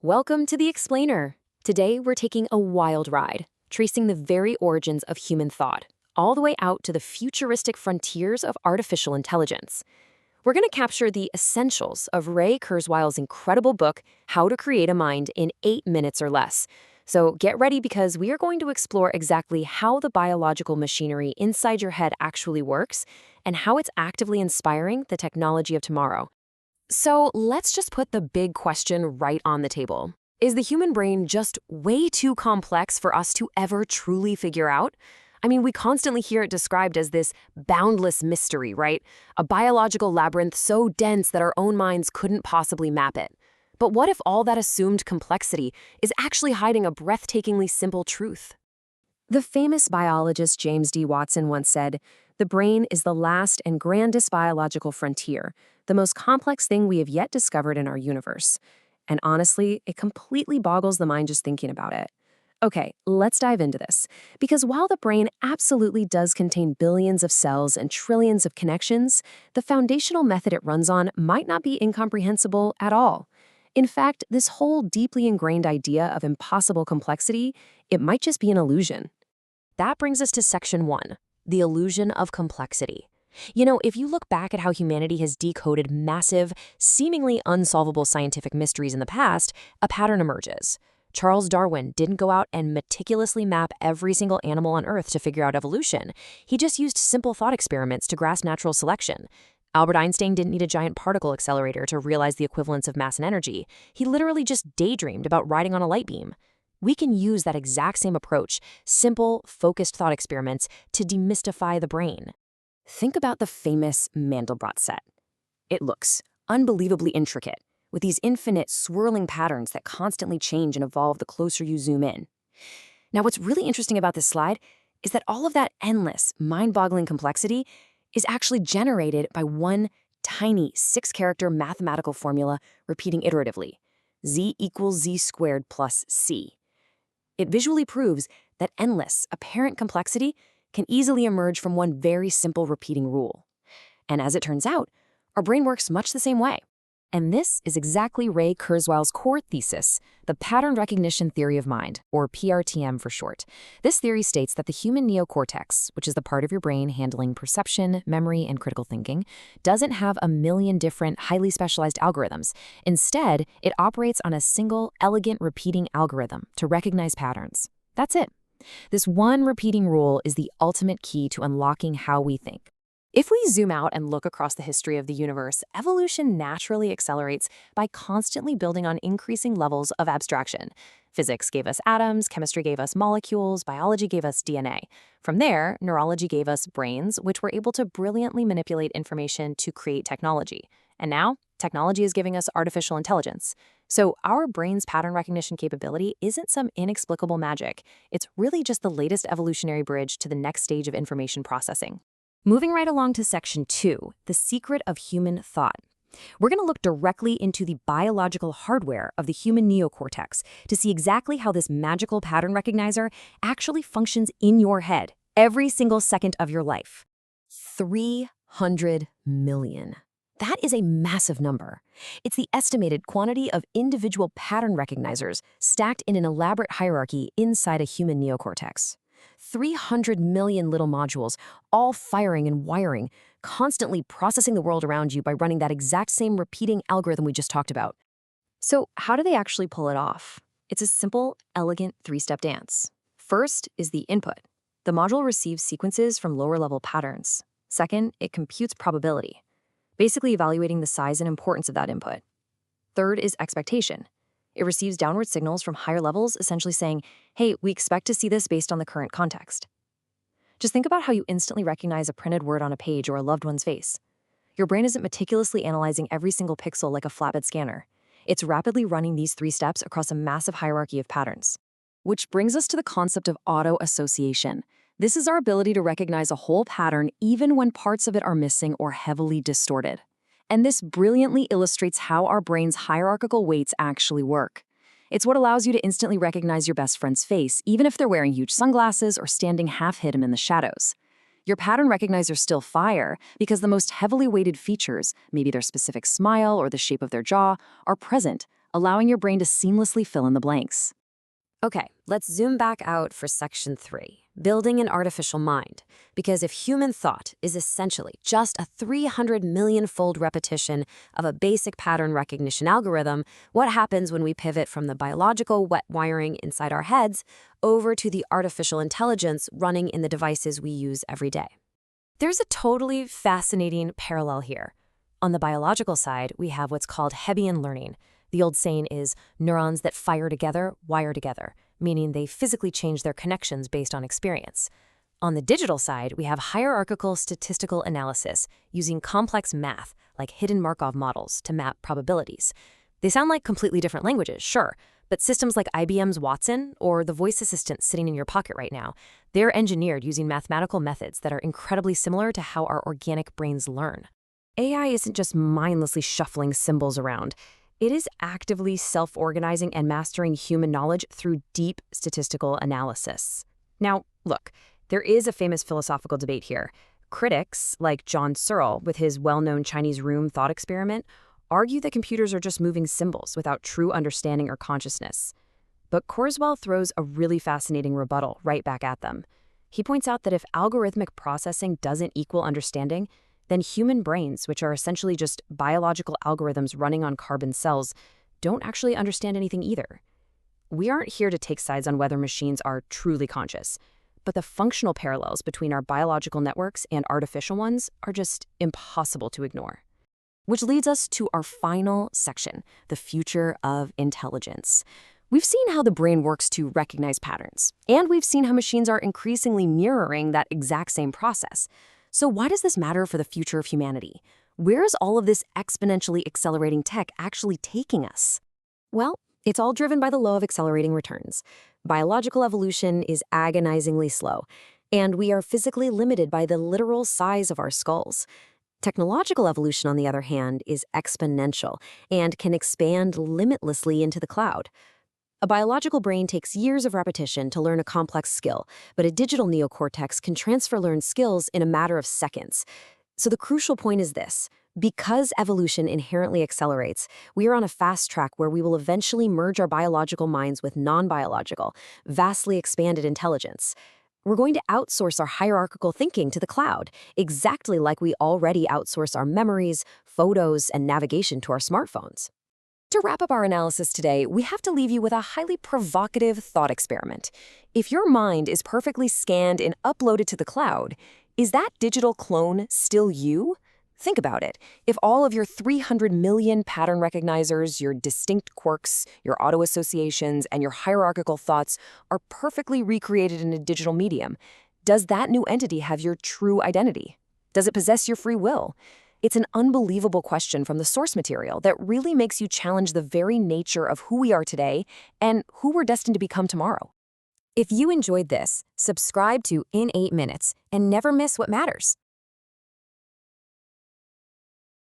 Welcome to The Explainer. Today, we're taking a wild ride, tracing the very origins of human thought, all the way out to the futuristic frontiers of artificial intelligence. We're going to capture the essentials of Ray Kurzweil's incredible book, How to Create a Mind in 8 minutes or less. So get ready because we are going to explore exactly how the biological machinery inside your head actually works and how it's actively inspiring the technology of tomorrow. So let's just put the big question right on the table. Is the human brain just way too complex for us to ever truly figure out? I mean, we constantly hear it described as this boundless mystery, right? A biological labyrinth so dense that our own minds couldn't possibly map it. But what if all that assumed complexity is actually hiding a breathtakingly simple truth? The famous biologist James D. Watson once said, "The brain is the last and grandest biological frontier, the most complex thing we have yet discovered in our universe." And honestly, it completely boggles the mind just thinking about it. Okay, let's dive into this. Because while the brain absolutely does contain billions of cells and trillions of connections, the foundational method it runs on might not be incomprehensible at all. In fact, this whole deeply ingrained idea of impossible complexity, it might just be an illusion. That brings us to section 1, the illusion of complexity. You know, if you look back at how humanity has decoded massive, seemingly unsolvable scientific mysteries in the past, a pattern emerges. Charles Darwin didn't go out and meticulously map every single animal on Earth to figure out evolution. He just used simple thought experiments to grasp natural selection. Albert Einstein didn't need a giant particle accelerator to realize the equivalence of mass and energy. He literally just daydreamed about riding on a light beam. We can use that exact same approach, simple, focused thought experiments, to demystify the brain. Think about the famous Mandelbrot set. It looks unbelievably intricate, with these infinite swirling patterns that constantly change and evolve the closer you zoom in. Now, what's really interesting about this slide is that all of that endless, mind-boggling complexity is actually generated by one tiny 6-character mathematical formula repeating iteratively, z equals z squared plus c. It visually proves that endless, apparent complexity can easily emerge from one very simple repeating rule. And as it turns out, our brain works much the same way. And this is exactly Ray Kurzweil's core thesis, the pattern recognition theory of mind, or PRTM for short. This theory states that the human neocortex, which is the part of your brain handling perception, memory, and critical thinking, doesn't have a million different, highly specialized algorithms. Instead, it operates on a single, elegant repeating algorithm to recognize patterns. That's it. This one repeating rule is the ultimate key to unlocking how we think. If we zoom out and look across the history of the universe, evolution naturally accelerates by constantly building on increasing levels of abstraction. Physics gave us atoms, chemistry gave us molecules, biology gave us DNA. From there, neurology gave us brains, which were able to brilliantly manipulate information to create technology. And now, technology is giving us artificial intelligence. So our brain's pattern recognition capability isn't some inexplicable magic. It's really just the latest evolutionary bridge to the next stage of information processing. Moving right along to section 2, the secret of human thought. We're going to look directly into the biological hardware of the human neocortex to see exactly how this magical pattern recognizer actually functions in your head every single second of your life. 300 million. That is a massive number. It's the estimated quantity of individual pattern recognizers stacked in an elaborate hierarchy inside a human neocortex. 300 million little modules, all firing and wiring, constantly processing the world around you by running that exact same repeating algorithm we just talked about. So how do they actually pull it off? It's a simple, elegant 3-step dance. First is the input. The module receives sequences from lower-level patterns. Second, it computes probability, basically evaluating the size and importance of that input. Third is expectation. It receives downward signals from higher levels, essentially saying, hey, we expect to see this based on the current context. Just think about how you instantly recognize a printed word on a page or a loved one's face. Your brain isn't meticulously analyzing every single pixel like a flatbed scanner. It's rapidly running these 3 steps across a massive hierarchy of patterns. Which brings us to the concept of auto-association. This is our ability to recognize a whole pattern even when parts of it are missing or heavily distorted. And this brilliantly illustrates how our brain's hierarchical weights actually work. It's what allows you to instantly recognize your best friend's face, even if they're wearing huge sunglasses or standing half hidden in the shadows. Your pattern recognizers still fire because the most heavily weighted features, maybe their specific smile or the shape of their jaw, are present, allowing your brain to seamlessly fill in the blanks. Okay, let's zoom back out for section 3, building an artificial mind. Because if human thought is essentially just a 300 million-fold repetition of a basic pattern recognition algorithm, what happens when we pivot from the biological wet wiring inside our heads over to the artificial intelligence running in the devices we use every day? There's a totally fascinating parallel here. On the biological side, we have what's called Hebbian learning. The old saying is, neurons that fire together wire together, meaning they physically change their connections based on experience. On the digital side, we have hierarchical statistical analysis using complex math, like hidden Markov models, to map probabilities. They sound like completely different languages, sure, but systems like IBM's Watson or the voice assistant sitting in your pocket right now, they're engineered using mathematical methods that are incredibly similar to how our organic brains learn. AI isn't just mindlessly shuffling symbols around. It is actively self-organizing and mastering human knowledge through deep statistical analysis. Now, look, there is a famous philosophical debate here. Critics, like John Searle, with his well-known Chinese room thought experiment, argue that computers are just moving symbols without true understanding or consciousness. But Kurzweil throws a really fascinating rebuttal right back at them. He points out that if algorithmic processing doesn't equal understanding, then human brains, which are essentially just biological algorithms running on carbon cells, don't actually understand anything either. We aren't here to take sides on whether machines are truly conscious, but the functional parallels between our biological networks and artificial ones are just impossible to ignore. Which leads us to our final section, the future of intelligence. We've seen how the brain works to recognize patterns, and we've seen how machines are increasingly mirroring that exact same process. So why does this matter for the future of humanity? Where is all of this exponentially accelerating tech actually taking us? Well, it's all driven by the law of accelerating returns. Biological evolution is agonizingly slow, and we are physically limited by the literal size of our skulls. Technological evolution, on the other hand, is exponential and can expand limitlessly into the cloud. A biological brain takes years of repetition to learn a complex skill, but a digital neocortex can transfer learned skills in a matter of seconds. So the crucial point is this. Because evolution inherently accelerates, we are on a fast track where we will eventually merge our biological minds with non-biological, vastly expanded intelligence. We're going to outsource our hierarchical thinking to the cloud, exactly like we already outsource our memories, photos, and navigation to our smartphones. To wrap up our analysis today, we have to leave you with a highly provocative thought experiment. If your mind is perfectly scanned and uploaded to the cloud, is that digital clone still you? Think about it. If all of your 300 million pattern recognizers, your distinct quirks, your auto-associations, and your hierarchical thoughts are perfectly recreated in a digital medium, does that new entity have your true identity? Does it possess your free will? It's an unbelievable question from the source material that really makes you challenge the very nature of who we are today and who we're destined to become tomorrow. If you enjoyed this, subscribe to In 8 Minutes and never miss what matters.